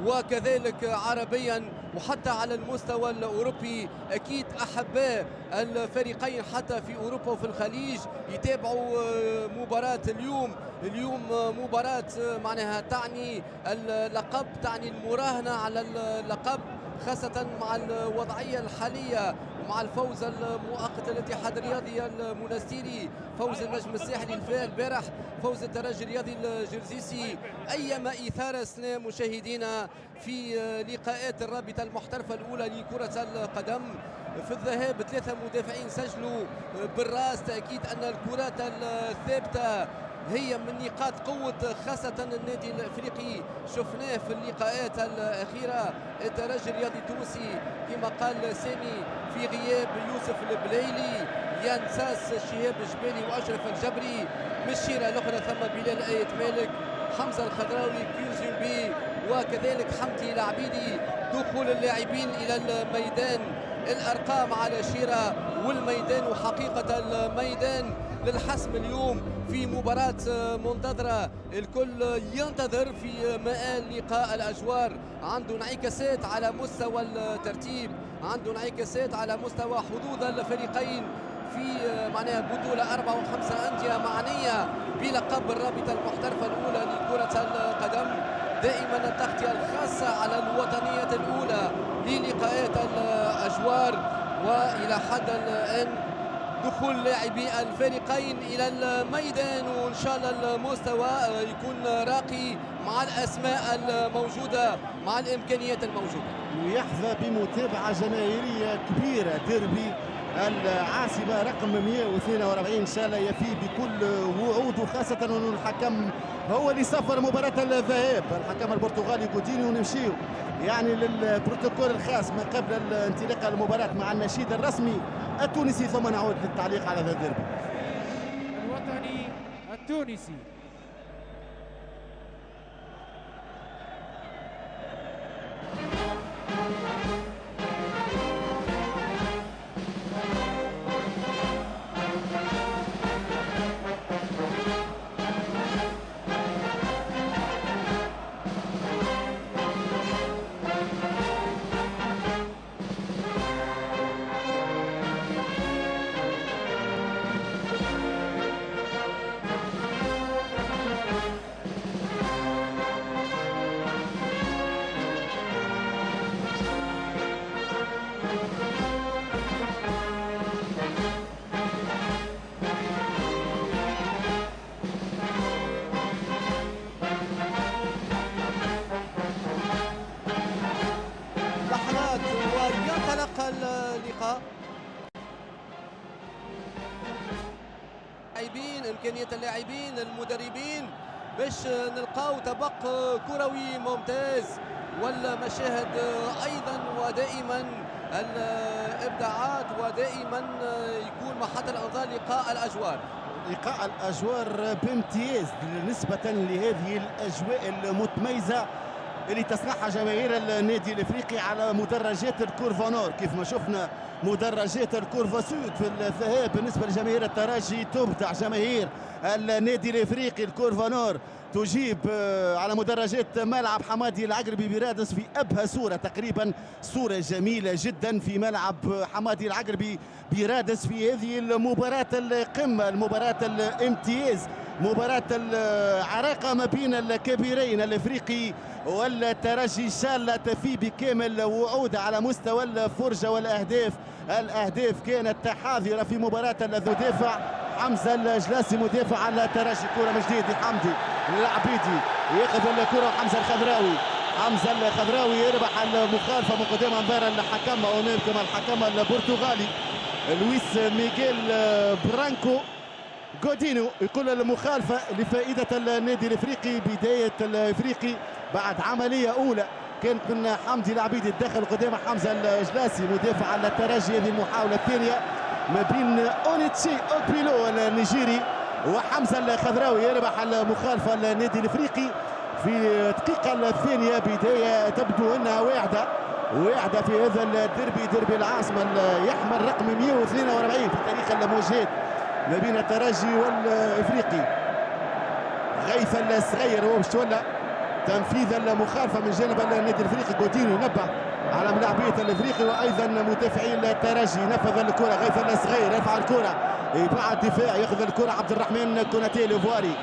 وكذلك عربيا وحتى على المستوى الأوروبي. أكيد أحباء الفريقين حتى في أوروبا وفي الخليج يتابعوا مباراة اليوم مباراة معناها تعني اللقب، تعني المراهنة على اللقب، خاصة مع الوضعية الحالية ومع الفوز المؤقت الاتحاد الرياضي المنستيري، فوز النجم الساحلي البارح، فوز الترجي الرياضي الجرزيسي. أيما إثارة سنا مشاهدينا في لقاءات الرابطة المحترفة الأولى لكرة القدم. في الذهاب 3 مدافعين سجلوا بالراس. تأكيد أن الكرات الثابتة هي من نقاط قوة خاصة النادي الافريقي. شفناه في اللقاءات الاخيره. الترجي الرياضي التونسي كما قال سامي في غياب يوسف البليلي، ينساس شهاب الجبالي واشرف الجبري. مشيره الاخرى ثم بلال ايت مالك، حمزه الخضراوي، كيوزيمبي وكذلك حمدي العبيدي. دخول اللاعبين الى الميدان، الارقام على شيره والميدان وحقيقه الميدان للحسم اليوم في مباراة منتظرة. الكل ينتظر في مآل لقاء الأجوار. عنده انعكاسات على مستوى الترتيب، عنده انعكاسات على مستوى حظوظ الفريقين في معناها بطولة 4 و5 أندية معنية بلقب الرابطة المحترفة الأولى لكرة القدم. دائما التغطية الخاصة على الوطنية الأولى للقاءات الأجوار. وإلى حد الآن دخول لاعبي الفريقين الى الميدان، وان شاء الله المستوى يكون راقي مع الاسماء الموجوده مع الامكانيات الموجوده. ويحظى بمتابعه جماهيريه كبيره. ديربي العاصمه رقم 142 ان شاء الله يفي بكل وعود، وخاصه انه الحكم هو اللي صفر مباراه الذهاب، الحكم البرتغالي جودينيو. ونمشيو يعني للبروتوكول الخاص ما قبل انطلاق المباراه مع النشيد الرسمي التونسي، ثم نعود للتعليق على هذا الديربي الوطني التونسي. اللقاء امكانيه اللاعبين المدربين باش نلقاو طبق كروي ممتاز، والمشاهد ايضا ودائما الابداعات ودائما يكون محط الانظار لقاء الاجوار. لقاء الاجوار بامتياز نسبه لهذه الاجواء المتميزه اللي تصنعها جماهير النادي الافريقي على مدرجات الكورفا نور. كيف ما شفنا مدرجات الكورفا سود في الذهاب بالنسبه لجماهير الترجي، تبدع جماهير النادي الافريقي الكورفا نور تجيب على مدرجات ملعب حمادي العقربي برادس في ابهى صوره، تقريبا صوره جميله جدا في ملعب حمادي العقربي برادس في هذه المباراه القمه، المباراه الامتياز، مباراه العراقه ما بين الكبيرين الافريقي والترجي. ان شاء الله تفي بكامل وعود على مستوى الفرجه والاهداف. الاهداف كانت حاضره في مباراه المدافع حمزه الجلاسي مدافع على الترجي. كره من جديد حمدي العبيدي ياخذ الكره حمزه الخضراوي، حمزه الخضراوي يربح المخالفه من قدام انظار الحكم وامامكم الحكم البرتغالي لويس ميغيل برانكو جودينو يقول المخالفه لفائده النادي الافريقي. بدايه الافريقي بعد عمليه اولى كانت من حمدي العبيدي الداخل قدام حمزه الجلاسي مدافع على الترجي. هذه المحاوله الثانيه ما بين اونيتشي اوبيلو النيجيري وحمزه الخضراوي يربح المخالفه النادي الافريقي في الدقيقه الثانيه. بدايه تبدو انها واعده في هذا الديربي، ديربي العاصمه يحمل رقم 142 في تاريخ المواجهات ما بين الترجي والافريقي. غيث الصغير هو باش تولى تنفيذ المخالفه من جانب النادي الافريقي. كوتينيو ينبه على ملاعبيه الافريقي وايضا مدافعي الترجي. نفذ الكره غيث الصغير يرفع الكره يبعد دفاع ياخذ الكره عبد الرحمن كوناتي ليفواري.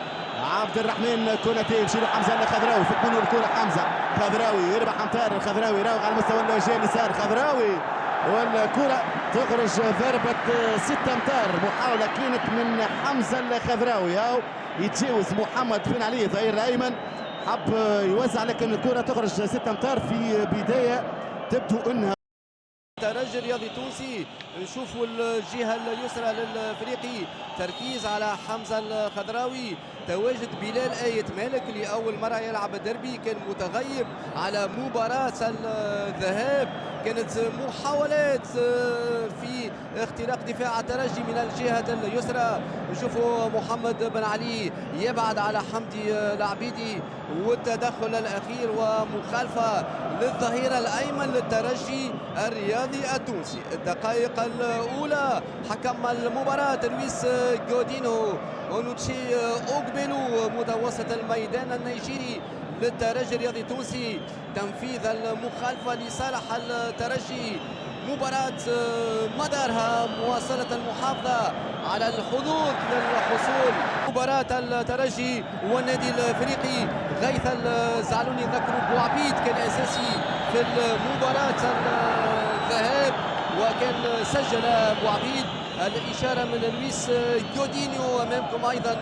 عبد الرحمن كوناتي يمشي له حمزه الخضراوي فك منه الكره حمزه خضراوي يربح امتار الخضراوي يراوغ على مستوى الجهه اليسار خضراوي والكره تخرج ضربه 6 امتار. محاوله كانت من حمزه الخضراوي او يتجاوز محمد بن علي الظهير الايمن حب يوزع لكن الكره تخرج 6 امتار في بدايه تبدو انها الترجي الرياضي التونسي. نشوفوا الجهه اليسرى للفريقي تركيز على حمزه الخضراوي. تواجد بلال آية مالك لأول مرة يلعب الدربي كان متغيب على مباراة الذهاب. كانت محاولات في اختراق دفاع الترجي من الجهة اليسرى. نشوفوا محمد بن علي يبعد على حمدي العبيدي والتدخل الأخير ومخالفة للظهير الأيمن للترجي الرياضي التونسي. الدقائق الأولى حكم المباراة لويس جودينو اونوتشي اوغبيلو متوسط الميدان النيجيري للترجي الرياضي التونسي. تنفيذ المخالفة لصالح الترجي. مباراة مدارها مواصلة المحافظة على الحظوظ للحصول. مباراة الترجي والنادي الافريقي. غيث الزعلوني ذكروا بوعبيد كان اساسي في مباراة الذهاب وكان سجل بوعبيد. الإشارة من لويس جودينيو أمامكم أيضا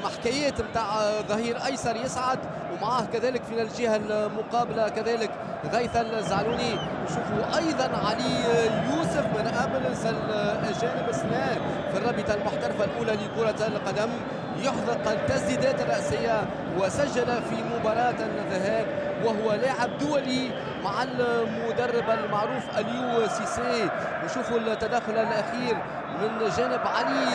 حكايات نتاع ظهير أيسر يصعد ومعاه كذلك في الجهة المقابلة كذلك غيث الزعلوني. نشوفوا أيضا علي يوسف من أبرز الأجانب السنان في الرابطة المحترفة الأولى لكرة القدم يحذق التسديدات الرأسية وسجل في مباراة الذهاب وهو لاعب دولي مع المدرب المعروف اليو سيسي. نشوفوا التدخل الأخير من جانب علي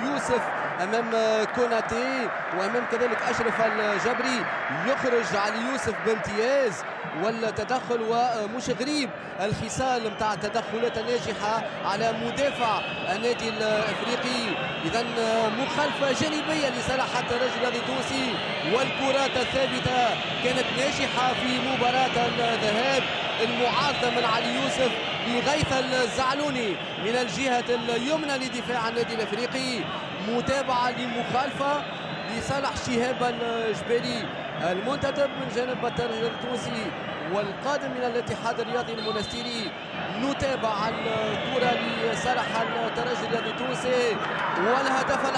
يوسف امام كوناتي وامام كذلك اشرف الجبري. يخرج علي يوسف بامتياز والتدخل ومش غريب الخصال نتاع التدخلات الناجحه على مدافع النادي الافريقي. اذا مخالفه جانبيه لصالح الترجي الرياضي التونسي والكرات الثابته كانت ناجحه في مباراه الذهاب. المعارضه من علي يوسف لغيث الزعلوني من الجهه اليمنى لدفاع النادي الافريقي. متابعه لمخالفه لصالح شهاب الجبالي المنتدب من جانب الترجي التونسي والقادم من الاتحاد الرياضي المنستيري. نتابع الكره لصالح الترجي الرياضي التونسي والهدف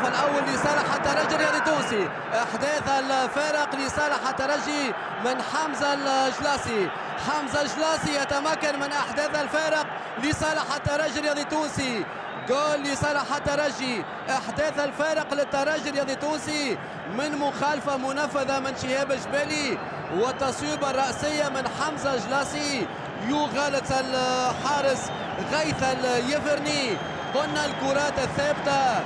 الاول لصالح الترجي الرياضي التونسي. احداث الفارق لصالح الترجي من حمزه الجلاسي. حمزه الجلاسي يتمكن من احداث الفارق لصالح الترجي الرياضي التونسي. جول لصالح الترجي. احداث الفارق للترجي الرياضي التونسي من مخالفه منفذه من شهاب الجبالي والتصويبه الراسيه من حمزه الجلاسي يغالط الحارس غيث اليفرني. قلنا الكرات الثابته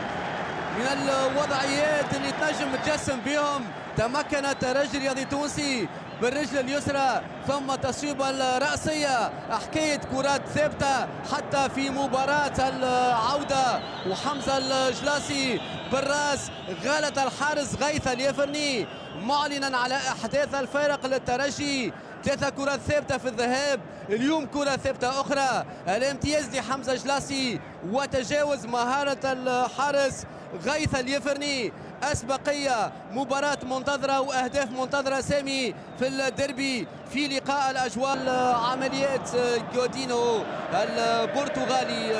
من الوضعيات اللي تنجم تجسم بهم. تمكن الترجي الرياضي التونسي بالرجل اليسرى ثم تصويبه الرأسية. حكاية كرات ثابتة حتى في مباراة العودة وحمزة الجلاسي بالراس غالط الحارس غيث اليفرني معلنا على احداث الفارق للترجي. 3 كرات ثابتة في الذهاب اليوم كرة ثابتة أخرى. الامتياز لحمزة جلاسي وتجاوز مهارة الحارس غيث اليفرني. أسبقية مباراة منتظرة وأهداف منتظرة سامي في الديربي في لقاء الأجواء. عمليات جودينو البرتغالي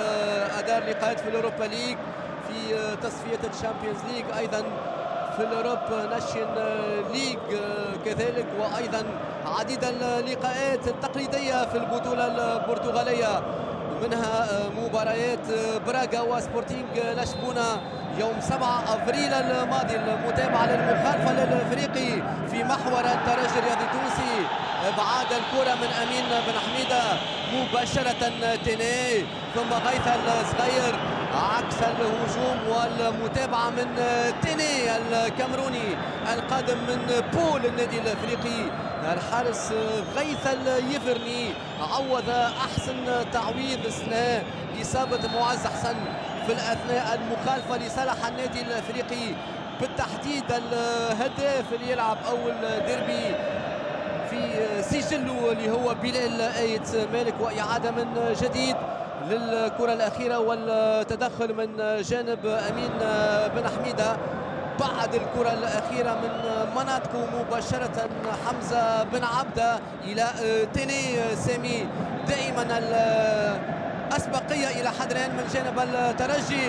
أدار لقاءات في الأوروبا ليج في تصفية الشامبيونز ليج أيضا في الأوروب ناشيون ليج كذلك وأيضا عديد اللقاءات التقليدية في البطولة البرتغالية منها مباريات براغا وسبورتينغ لشبونة يوم 7 أبريل الماضي. المتابعة للمخالفة للفريقي في محور الترجي الرياضي التونسي. ابعاد الكرة من امين بن حميدة مباشرة تيني ثم غيث الصغير عكس الهجوم والمتابعة من تيني الكاميروني القادم من بول النادي الافريقي. الحارس غيث اليفرني عوض احسن تعويض اثناء اصابة معز حسن في الاثناء المخالفة لصالح النادي الافريقي بالتحديد الهداف اللي يلعب اول ديربي في سجله اللي هو بلال آيت مالك، وإعادة من جديد للكرة الأخيرة والتدخل من جانب أمين بن حميدة بعد الكرة الأخيرة من مناطقه مباشرة. حمزة بن عبدة إلى تيني سامي، دائما الأسبقية إلى حد الآن من جانب الترجي،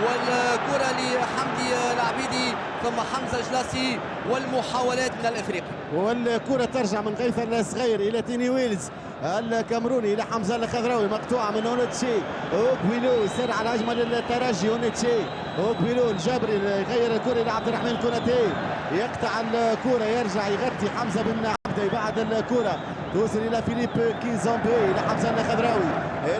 والكرة لحمدي العبيدي ثم حمزة جلاسي والمحاولات من الإفريقي، والكرة ترجع من غيث الصغير إلى تيني ويلز الكامروني إلى حمزة الخضراوي، مقطوعة من اونيتشي. اوكبيلو يسير على هجمة للترجي، اونيتشي اوكبيلو الجبري يغير الكرة إلى عبد الرحمن كوناتي، يقطع الكرة يرجع يغطي حمزة بن عبده، يبعد الكرة توصل إلى فيليب كيزومبي إلى حمزة الخضراوي،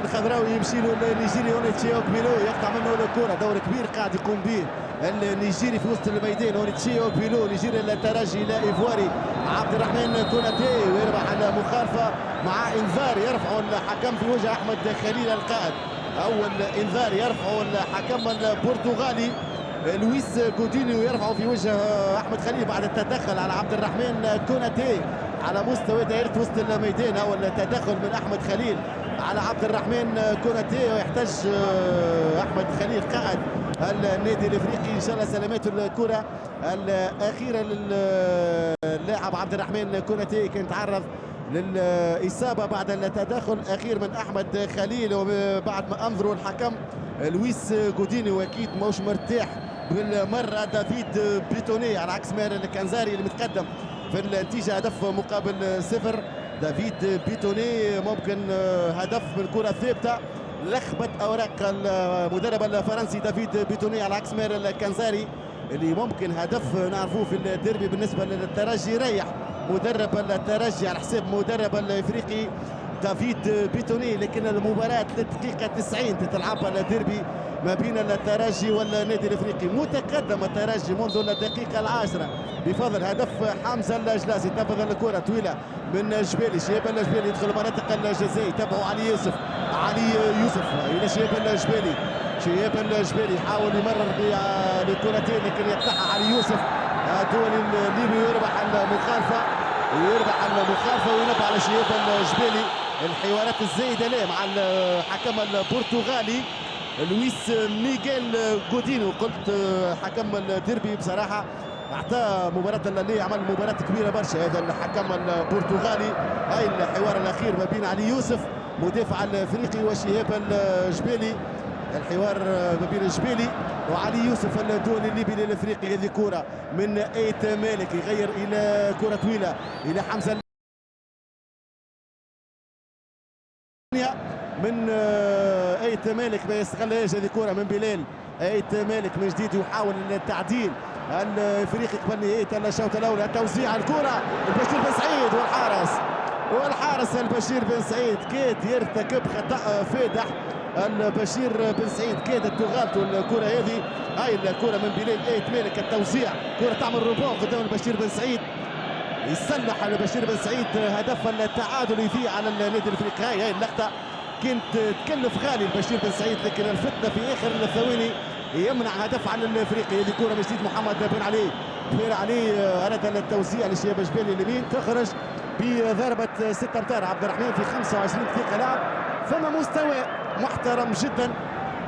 الخضراوي يمشي له النيجيري اونيتشي اوكبيلو يقطع منه الكرة. دور كبير قاعد يقوم به النيجيري في وسط الميدان، اونيتشي اوكبيلو نيجيري الترجي إلى ايفواري عبد الرحمن كوناتي، ويربح المخالفة مع انذار يرفعه الحكم في وجه احمد خليل القائد. اول انذار يرفعه الحكم البرتغالي لويس جودينيو، يرفعه في وجه احمد خليل بعد التدخل على عبد الرحمن كوناتي على مستوى دائرة وسط الميدان. اول تدخل من احمد خليل على عبد الرحمن كوناتي، ويحتاج احمد خليل قائد النادي الافريقي ان شاء الله سلامته. الكره الاخيره للاعب عبد الرحمن كوناتي كان تعرض للإصابة بعد التدخل الأخير من أحمد خليل، وبعد ما أنظروا الحكم لويس جوديني، وأكيد مش مرتاح بالمرة دافيد بيتوني على عكس ماهر الكنزاري اللي متقدم في النتيجة هدف مقابل 0. دافيد بيتوني ممكن هدف من كرة ثابتة لخبط أوراق المدرب الفرنسي دافيد بيتوني على عكس ماهر الكنزاري اللي ممكن هدف نعرفوه في الديربي بالنسبة للترجي يريح مدرب الترجي على حساب مدرب الافريقي دافيد بيتوني. لكن المباراة للدقيقة 90 تتلعب الديربي ما بين الترجي والنادي الافريقي. متقدم الترجي منذ الدقيقة 10 بفضل هدف حمزة الجلاسي. تنفذ الكرة طويلة من جبالي، شهاب الجبالي يدخل مناطق الجزاء، يتابعه علي يوسف الى شهاب الجبالي. شهاب الجبالي يحاول يمرر بكرتين لكن يقطعها علي يوسف الدولي الليبي، يربح المخالفة وينبه على شهاب الجبالي. الحوارات الزايدة له مع الحكم البرتغالي لويس ميغيل جودينو. قلت حكم الديربي بصراحة اعطى مباراة اللي عمل مباراة كبيرة برشا هذا الحكم البرتغالي. هاي الحوار الأخير ما بين علي يوسف مدافع الافريقي وشهاب الجبالي، الحوار ما بين الجبالي وعلي يوسف الدولي الليبي للافريقي. هذه كرة من ايت مالك يغير الى كرة طويلة الى حمزة من ايت مالك ما يستغلهاش. هذه كرة من بلال ايت مالك من جديد يحاول التعديل الافريقي قبل نهاية الشوط الاول. توزيع الكرة البشير بن سعيد والحارس البشير بن سعيد كاد يرتكب خطأ فادح. البشير بن سعيد كادت تغالطه الكرة هذه. هاي الكرة من بلال ايت مالك، التوزيع كرة تعمل رباع قدام البشير بن سعيد، يصلح البشير بن سعيد هدف التعادل يضيع على النادي الافريقي. هاي اللقطة كانت تكلف غالي البشير بن سعيد، لكن الفتنة في اخر الثواني يمنع هدف على الافريقي. هذه كرة من جديد محمد بن علي أراد التوزيع لشهاب جبالي اليمين، تخرج بضربة 6 امتار عبد الرحمن في 25 دقيقة لعب. ثم مستوى محترم جدا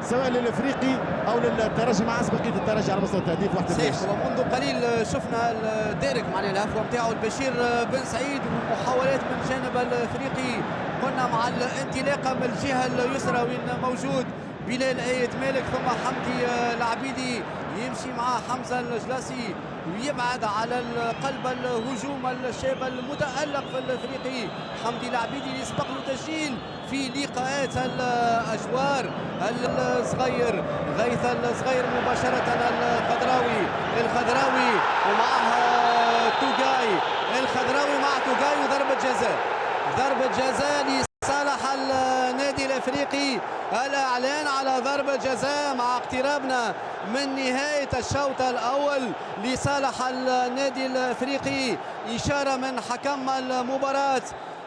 سواء للافريقي او للترجي مع اسبقيه الترجي على مستوى التهديف. صحيح، ومنذ قليل شفنا الديريك معناها الهفوه نتاعو البشير بن سعيد ومحاولات من جانب الافريقي. قلنا مع الانطلاقه من الجهه اليسرى وين موجود بلال ايت مالك، ثم حمدي العبيدي يمشي مع حمزه الجلاسي ويبعد على قلب الهجوم الشاب المتألق في الافريقي حمدي العبيدي يسبق له تسجيل في لقاءات الاجوار الصغير غيث الصغير مباشره الخضراوي ومعها توغاي، الخضراوي مع توغاي وضربه جزاء لصالح النادي الافريقي. الافريقي. الاعلان على ضربه جزاء مع اقترابنا من نهايه الشوط الاول لصالح النادي الافريقي. اشاره من حكم المباراه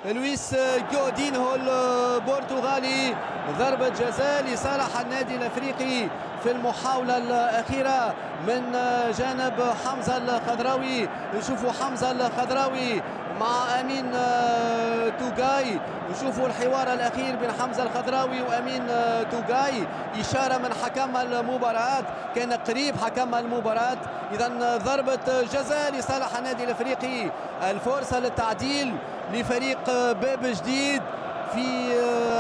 لويس جودينهو البرتغالي. ضربة جزاء لصالح النادي الافريقي في المحاولة الأخيرة من جانب حمزة الخضراوي. نشوفوا حمزة الخضراوي مع أمين توغاي. نشوفوا الحوار الأخير بين حمزة الخضراوي وأمين توغاي. إشارة من حكم المباراة، كان قريب حكم المباراة. إذا ضربة جزاء لصالح النادي الافريقي. الفرصة للتعديل لفريق باب جديد في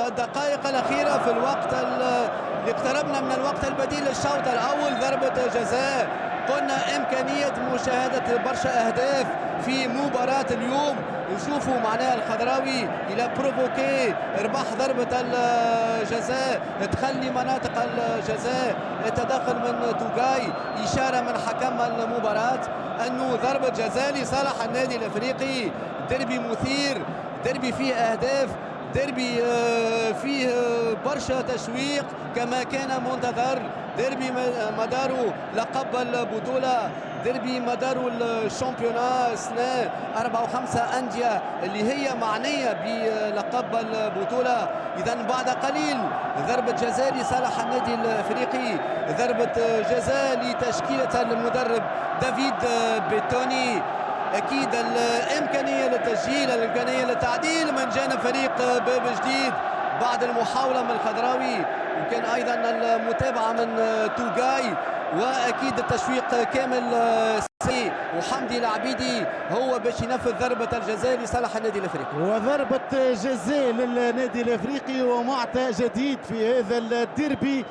الدقائق الأخيرة في الوقت اللي اقتربنا من الوقت البديل للشوط الأول. ضربة جزاء، قلنا إمكانية مشاهدة برشا أهداف في مباراة اليوم. نشوفوا معناها الخضراوي إلى بروفوكي، ربح ضربة الجزاء، تخلي مناطق الجزاء، التدخل من توغاي. إشارة من حكم المباراة أنه ضربة جزاء لصالح النادي الأفريقي. ديربي مثير، ديربي فيه أهداف، ديربي فيه برشا تشويق كما كان منتظر. ديربي مداره لقب البطولة، ديربي مداره الشامبيونا، سنة 4 و5 أندية اللي هي معنية بلقب البطولة. إذا بعد قليل ضربة جزاء لصالح النادي الأفريقي، ضربة جزاء لتشكيلة المدرب دافيد بيتوني. أكيد الإمكانية للتسجيل، الإمكانية للتعديل من جانب فريق باب جديد بعد المحاولة من الخضراوي، وكان أيضا المتابعة من توغاي، وأكيد التشويق كامل سي وحمدي العبيدي هو باش ينفذ ضربة الجزاء لصالح النادي الأفريقي. وضربة جزاء للنادي الأفريقي ومعطى جديد في هذا الديربي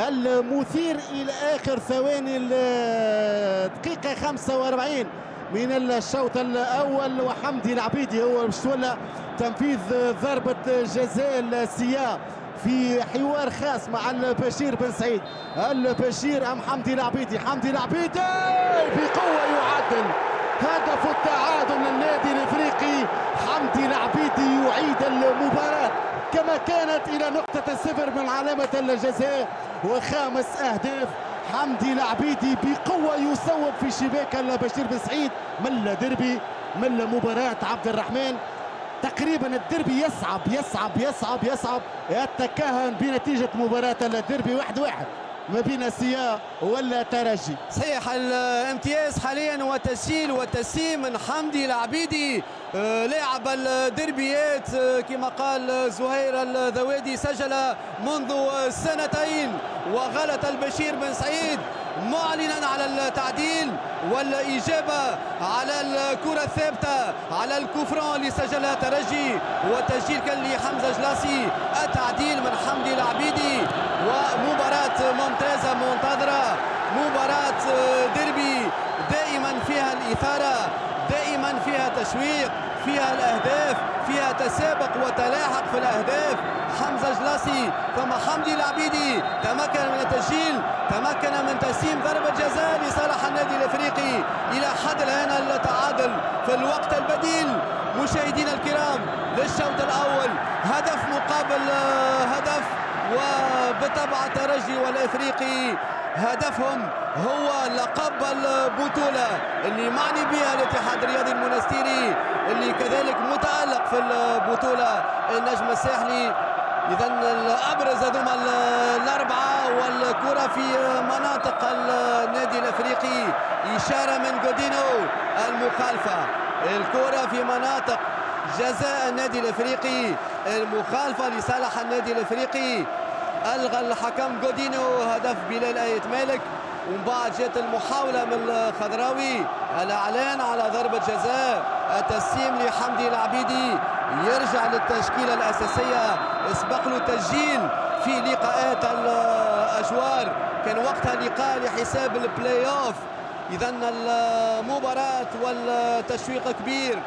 المثير إلى آخر ثواني الدقيقة 45 من الشوط الأول. وحمدي العبيدي هو باش تولى تنفيذ ضربة جزاء السيا في حوار خاص مع البشير بن سعيد. البشير أم حمدي العبيدي؟ حمدي العبيدي بقوة يعدل هدف التعادل للنادي الافريقي. حمدي العبيدي يعيد المباراة كما كانت إلى نقطة الصفر من علامة الجزاء، وخامس أهداف حمدي العبيدي بقوة يصوب في شباك البشير بن سعيد. من ديربي من مباراة عبد الرحمن. تقريبا الديربي يصعب يصعب يصعب يصعب، يتكهن بنتيجة مباراة الديربي 1-1 ما بين سيا ولا ترجي. صحيح، الامتياز حاليا وتسجيل وتسليم من حمدي العبيدي لاعب الدربيات كما قال زهير الذوادي، سجل منذ سنتين، وغلط البشير بن سعيد معلنا على التعديل والإجابة على الكرة الثابتة على الكوفران اللي سجلها ترجي، وتسجيل كان لحمزة جلاسي. التعديل من حمدي العبيدي، ومباراة ممتازة منتظرة، مباراة ديربي دائما فيها الإثارة، دائما فيها تشويق، فيها الأهداف، فيها تسابق وتلاحق في الأهداف. حمزة جلاسي ثم حمدي العبيدي تمكن من التسجيل، تمكن من تسليم ضربة جزاء لصالح النادي الافريقي. الى حد الان التعادل في الوقت البديل مشاهدينا الكرام للشوط الاول، هدف مقابل هدف، وبالطبع الترجي والافريقي هدفهم هو لقب البطولة اللي معني بها الاتحاد الرياضي المنستيري اللي كذلك متألق في البطولة النجم الساحلي. إذا الأبرز هذوما الأربعة، والكرة في مناطق النادي الأفريقي، إشارة من جودينو المخالفة، الكرة في مناطق جزاء النادي الأفريقي، المخالفة لصالح النادي الأفريقي. ألغى الحكم جودينو هدف بلال آية مالك، ومن بعد جات المحاولة من الخضراوي، الإعلان على ضربة جزاء، التسليم لحمدي العبيدي، يرجع للتشكيلة الأساسية. اسبق له تسجيل في لقاءات الأجوار، كان وقتها لقاء لحساب البلاي أوف. إذا المباراة والتشويق كبير